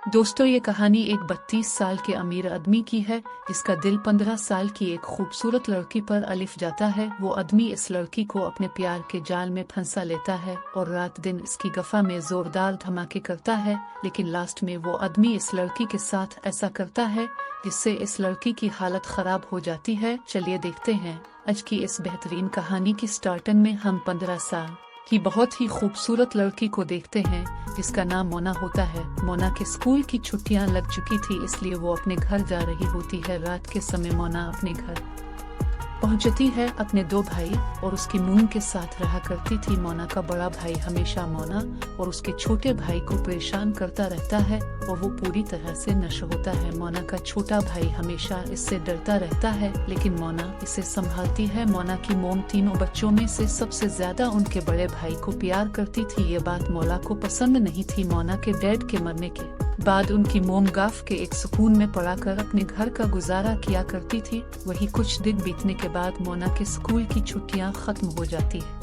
दोस्तों, ये कहानी एक 32 साल के अमीर आदमी की है जिसका दिल 15 साल की एक खूबसूरत लड़की पर अलिफ जाता है। वो आदमी इस लड़की को अपने प्यार के जाल में फंसा लेता है और रात दिन इसकी गफा में जोरदार धमाके करता है, लेकिन लास्ट में वो आदमी इस लड़की के साथ ऐसा करता है जिससे इस लड़की की हालत खराब हो जाती है। चलिए देखते हैं आज की इस बेहतरीन कहानी की। स्टार्टिंग में हम 15 साल की बहुत ही खूबसूरत लड़की को देखते हैं जिसका नाम मोना होता है। मोना के स्कूल की छुट्टियां लग चुकी थी, इसलिए वो अपने घर जा रही होती है। रात के समय मोना अपने घर पहुंचती है। अपने 2 भाई और उसकी मून के साथ रहा करती थी। मोना का बड़ा भाई हमेशा मोना और उसके छोटे भाई को परेशान करता रहता है और वो पूरी तरह से नष्ट होता है। मोना का छोटा भाई हमेशा इससे डरता रहता है, लेकिन मोना इसे संभालती है। मोना की मोम तीनों बच्चों में से सबसे ज्यादा उनके बड़े भाई को प्यार करती थी। ये बात मोना को पसंद नहीं थी। मोना के डैड के मरने के बाद उनकी मोम गाफ के एक सुकून में पड़ाकर अपने घर का गुजारा किया करती थी। वही कुछ दिन बीतने के बाद मोना के स्कूल की छुट्टियां खत्म हो जाती है,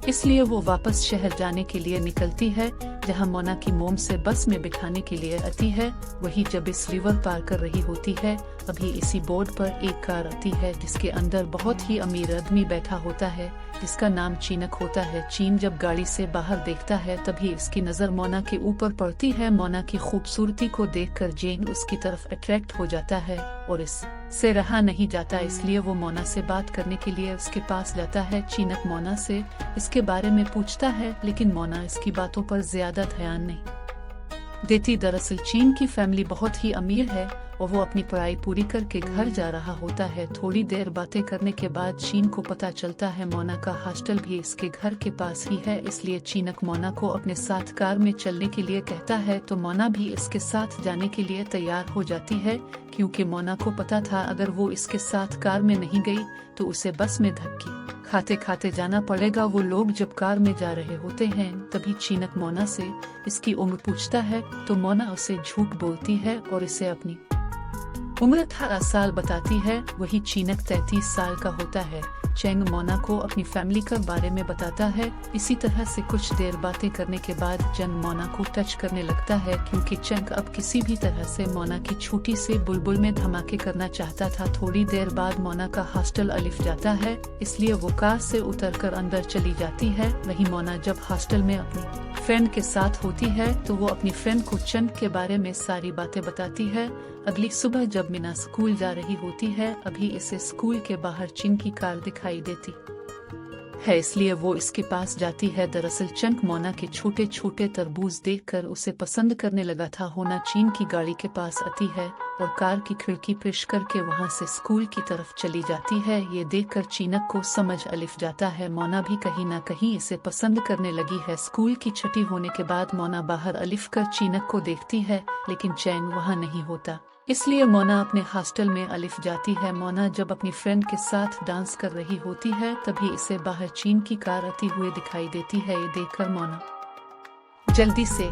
इसलिए वो वापस शहर जाने के लिए निकलती है, जहां मोना की मोम से बस में बिठाने के लिए आती है। वही जब इस रिवर पार कर रही होती है, अभी इसी बोर्ड पर एक कार आती है जिसके अंदर बहुत ही अमीर आदमी बैठा होता है जिसका नाम चीनक होता है। चीन जब गाड़ी से बाहर देखता है तभी इसकी नजर मोना के ऊपर पड़ती है। मोना की खूबसूरती को देखकर जेन उसकी तरफ अट्रैक्ट हो जाता है और इससे रहा नहीं जाता, इसलिए वो मोना से बात करने के लिए उसके पास जाता है। चीनक मोना से इसके बारे में पूछता है, लेकिन मोना इसकी बातों पर ज्यादा ध्यान नहीं देती। दरअसल चीन की फैमिली बहुत ही अमीर है और वो अपनी पढ़ाई पूरी करके घर जा रहा होता है। थोड़ी देर बातें करने के बाद चीन को पता चलता है मोना का हॉस्टल भी इसके घर के पास ही है, इसलिए चीनक मोना को अपने साथ कार में चलने के लिए कहता है। तो मोना भी इसके साथ जाने के लिए तैयार हो जाती है, क्योंकि मोना को पता था अगर वो इसके साथ कार में नहीं गई तो उसे बस में धक्के खाते खाते जाना पड़ेगा। वो लोग जब कार में जा रहे होते हैं तभी चीनक मोना से इसकी उम्र पूछता है, तो मोना उसे झूठ बोलती है और इसे अपनी उम्र 18 साल बताती है। वही चीनक 33 साल का होता है। चेंग मोना को अपनी फैमिली के बारे में बताता है। इसी तरह से कुछ देर बातें करने के बाद चेंग मोना को टच करने लगता है, क्योंकि चेंग अब किसी भी तरह से मोना की छोटी से बुलबुल में धमाके करना चाहता था। थोड़ी देर बाद मोना का हॉस्टल अलिफ जाता है, इसलिए वो कार से उतरकर अंदर चली जाती है। वही मोना जब हॉस्टल में अपनी फ्रेंड के साथ होती है तो वो अपनी फ्रेंड को चंद के बारे में सारी बातें बताती है। अगली सुबह जब मीना स्कूल जा रही होती है, अभी इसे स्कूल के बाहर चीन की कार दिखाई देती है, इसलिए वो इसके पास जाती है। दरअसल चंक मोना के छोटे छोटे तरबूज देखकर उसे पसंद करने लगा था। होना चीन की गाड़ी के पास आती है और कार की खिड़की पुश करके वहां से स्कूल की तरफ चली जाती है। ये देखकर चीनक को समझ अलिफ जाता है मोना भी कहीं ना कहीं इसे पसंद करने लगी है। स्कूल की छुट्टी होने के बाद मोना बाहर अलिफ कर चीनक को देखती है, लेकिन चैन वहाँ नहीं होता, इसलिए मोना अपने हॉस्टल में अलिफ जाती है। मोना जब अपनी फ्रेंड के साथ डांस कर रही होती है तभी इसे बाहर चीन की कार आती हुई दिखाई देती है। ये देखकर मोना जल्दी से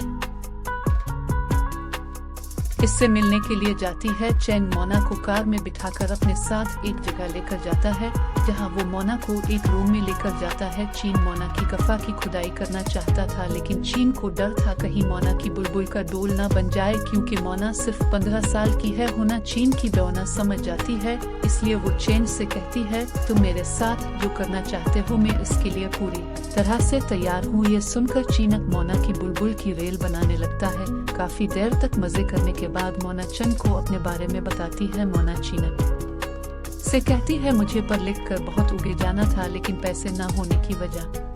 इससे मिलने के लिए जाती है। चैंग मोना को कार में बिठाकर अपने साथ एक जगह लेकर जाता है, जहां वो मोना को एक रूम में लेकर जाता है। चीन मोना की गफा की खुदाई करना चाहता था, लेकिन चीन को डर था कहीं मोना की बुलबुल का डोल न बन जाए, क्योंकि मोना सिर्फ 15 साल की है। होना चीन की डौना समझ जाती है, इसलिए वो चैन से कहती है, तुम मेरे साथ जो करना चाहते हो मैं इसके लिए पूरी तरह से तैयार हूँ। ये सुनकर चीनक मोना की बुलबुल की रेल बनाने लगता है। काफी देर तक मजे करने के बाद मोना चंद को अपने बारे में बताती है। मोना चीनक से कहती है, मुझे पढ़ लिख कर बहुत उगे जाना था, लेकिन पैसे न होने की वजह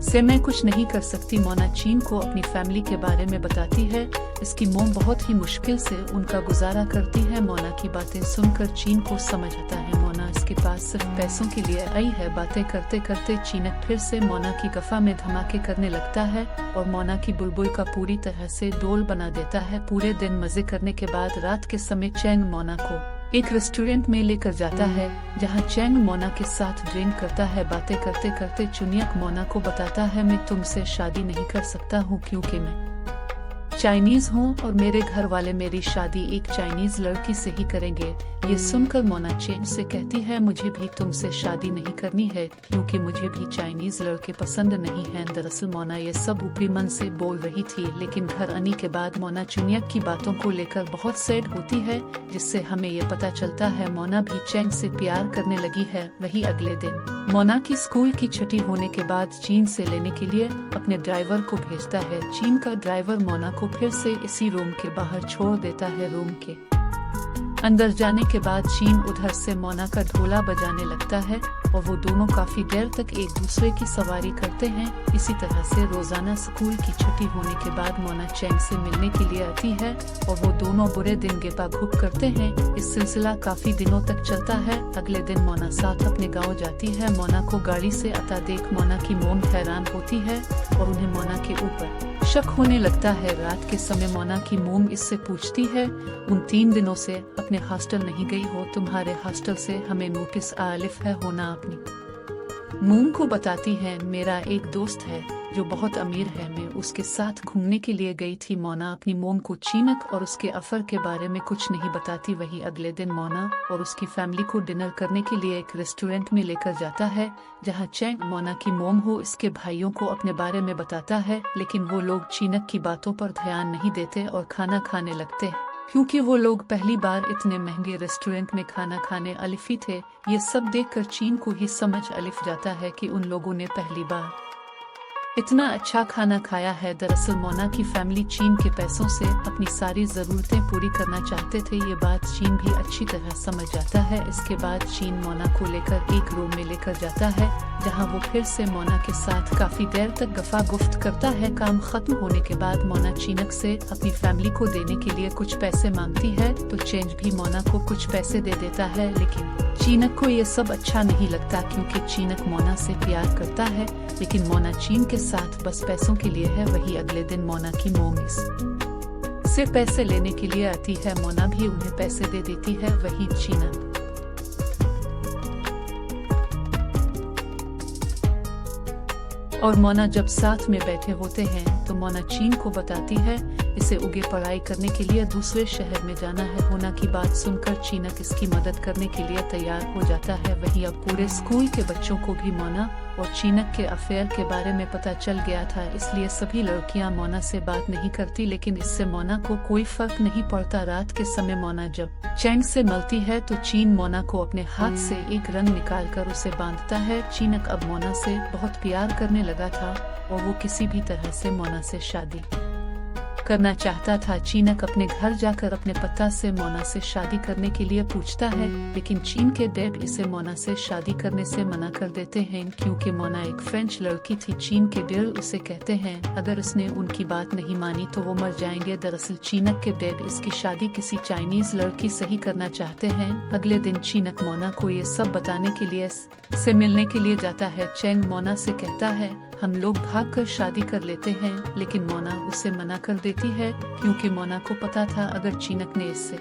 से मैं कुछ नहीं कर सकती। मोना चीन को अपनी फैमिली के बारे में बताती है। इसकी मोम बहुत ही मुश्किल से उनका गुजारा करती है। मोना की बातें सुनकर चीन को समझ आता है मोना इसके पास सिर्फ पैसों के लिए आई है। बातें करते करते चीनक फिर से मोना की गफा में धमाके करने लगता है और मोना की बुलबुल का पूरी तरह से डोल बना देता है। पूरे दिन मजे करने के बाद रात के समय चैंग मोना को एक रेस्टोरेंट में लेकर जाता है, जहां चैंग मोना के साथ ड्रिंक करता है। बातें करते करते चुनियक मोना को बताता है, मैं तुमसे शादी नहीं कर सकता हूँ, क्योंकि मैं चाइनीज हूँ और मेरे घर वाले मेरी शादी एक चाइनीज लड़की से ही करेंगे। ये सुनकर मोना चेंग से कहती है मुझे भी तुमसे शादी नहीं करनी है क्योंकि मुझे भी चाइनीज लड़के पसंद नहीं हैं। दरअसल मोना ये सब ऊपरी मन से बोल रही थी, लेकिन घर आने के बाद मोना चुनियक की बातों को लेकर बहुत सैड होती है, जिससे हमें ये पता चलता है मोना भी चेंग से प्यार करने लगी है। वही अगले दिन मोना की स्कूल की छुट्टी होने के बाद चीन से लेने के लिए अपने ड्राइवर को भेजता है। चीन का ड्राइवर मोना को फिर से इसी रूम के बाहर छोड़ देता है। रूम के अंदर जाने के बाद चीन उधर से मोना का ढोला बजाने लगता है और वो दोनों काफी देर तक एक दूसरे की सवारी करते हैं। इसी तरह से रोजाना स्कूल की छुट्टी होने के बाद मोना चेंग से मिलने के लिए आती है और वो दोनों बुरे दिन गेपा घुप करते हैं। इस सिलसिला काफी दिनों तक चलता है। अगले दिन मोना साथ अपने गाँव जाती है। मोना को गाड़ी से आता देख मोना की मोम हैरान होती है और उन्हें मोना के ऊपर शक होने लगता है। रात के समय मोना की मोम इससे पूछती है उन 3 दिनों से अपने हॉस्टल नहीं गई हो, तुम्हारे हॉस्टल से हमें नोटिस आलिफ है होना। अपनी मोम को बताती है मेरा एक दोस्त है जो बहुत अमीर है, मैं उसके साथ घूमने के लिए गई थी। मोना अपनी मोम को चीनक और उसके अफर के बारे में कुछ नहीं बताती। वही अगले दिन मोना और उसकी फैमिली को डिनर करने के लिए एक रेस्टोरेंट में लेकर जाता है, जहां चेंग मोना की मोम हो इसके भाइयों को अपने बारे में बताता है, लेकिन वो लोग चीनक की बातों पर ध्यान नहीं देते और खाना खाने लगते हैं क्योंकि वो लोग पहली बार इतने महंगे रेस्टोरेंट में खाना खाने अलिफी थे। ये सब देखकर चीन को ही समझ अलिफ जाता है कि उन लोगों ने पहली बार इतना अच्छा खाना खाया है। दरअसल मोना की फैमिली चीन के पैसों से अपनी सारी जरूरतें पूरी करना चाहते थे। ये बात चीन भी अच्छी तरह समझ जाता है। इसके बाद चीन मोना को लेकर एक रूम में लेकर जाता है, जहां वो फिर से मोना के साथ काफी देर तक गफा गुफ्त करता है। काम खत्म होने के बाद मोना चीनक से अपनी फैमिली को देने के लिए कुछ पैसे मांगती है, तो चेंज भी मोना को कुछ पैसे दे देता है। लेकिन चीनक को ये सब अच्छा नहीं लगता क्योंकि चीनक मोना से प्यार करता है, लेकिन मोना चीन के साथ बस पैसों के लिए है। वही अगले दिन मोना की मोम से पैसे लेने के लिए आती है। मोना भी उन्हें पैसे दे देती है। वही चीनक और मोना जब साथ में बैठे होते हैं तो मोना चीन को बताती है इसे उगे पढ़ाई करने के लिए दूसरे शहर में जाना है। होना की बात सुनकर चीनक इसकी मदद करने के लिए तैयार हो जाता है। वहीं अब पूरे स्कूल के बच्चों को भी मोना और चीनक के अफेयर के बारे में पता चल गया था, इसलिए सभी लड़कियां मोना से बात नहीं करती, लेकिन इससे मोना को कोई फर्क नहीं पड़ता। रात के समय मोना जब चेंग से मिलती है तो चीन मोना को अपने हाथ से एक रंग निकालकर उसे बांधता है। चीनक अब मोना से बहुत प्यार करने लगा था और वो किसी भी तरह से मोना से शादी करना चाहता था। चीनक अपने घर जाकर अपने पता से मोना से शादी करने के लिए पूछता है, लेकिन चीन के डैड इसे मोना से शादी करने से मना कर देते हैं क्योंकि मोना एक फ्रेंच लड़की थी। चीन के डैड उसे कहते हैं अगर उसने उनकी बात नहीं मानी तो वो मर जाएंगे। दरअसल चीनक के डैड इसकी शादी किसी चाइनीज लड़की से ही करना चाहते हैं। अगले दिन चीनक मोना को ये सब बताने के लिए से मिलने के लिए जाता है। चेंग मोना से कहता है हम लोग भागकर शादी कर लेते हैं, लेकिन मोना उसे मना कर देती है क्योंकि मोना को पता था अगर चीनक ने इससे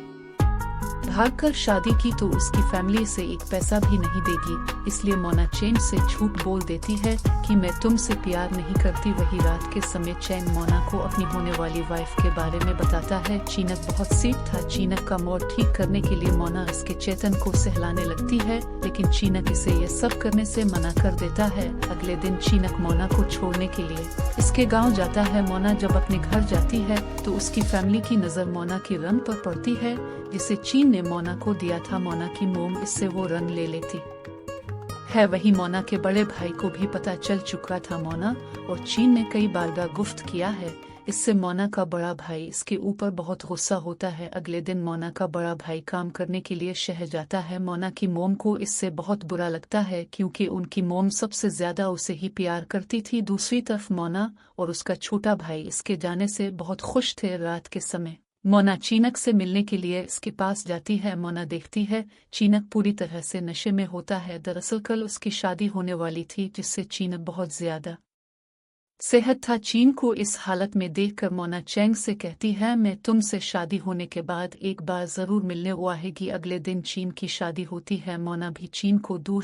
भागकर शादी की तो उसकी फैमिली से एक पैसा भी नहीं देगी। इसलिए मोना चेंग से झूठ बोल देती है कि मैं तुमसे प्यार नहीं करती। वही रात के समय चेंग मोना को अपनी होने वाली वाइफ के बारे में बताता है। चीनक बहुत सीख था। चीनक का मूड ठीक करने के लिए मोना इसके चेतन को सहलाने लगती है, लेकिन चीनक इसे ये सब करने से मना कर देता है। अगले दिन चीनक मोना को छोड़ने के लिए इसके गाँव जाता है। मोना जब अपने घर जाती है तो उसकी फैमिली की नजर मोना की रंग पर पड़ती है जिसे चीन ने मोना को दिया था। मोना की मोम इससे वो रंग ले लेती है। वही मोना के बड़े भाई को भी पता चल चुका था। मोना और चीन ने कई बार गुफ्त किया है, इससे मोना का बड़ा भाई इसके ऊपर बहुत गुस्सा होता है। अगले दिन मोना का बड़ा भाई काम करने के लिए शहर जाता है। मोना की मोम को इससे बहुत बुरा लगता है क्योंकि उनकी मोम सबसे ज्यादा उसे ही प्यार करती थी। दूसरी तरफ मोना और उसका छोटा भाई इसके जाने से बहुत खुश थे। रात के समय मोना चीनक से मिलने के लिए इसके पास जाती है। मोना देखती है चीनक पूरी तरह से नशे में होता है। दरअसल कल उसकी शादी होने वाली थी जिससे चीनक बहुत ज्यादा सेहत था। चीन को इस हालत में देखकर मोना चेंग से कहती है मैं तुमसे शादी होने के बाद एक बार जरूर मिलने आएगी। अगले दिन चीन की शादी होती है। मोना भी चीन को दूर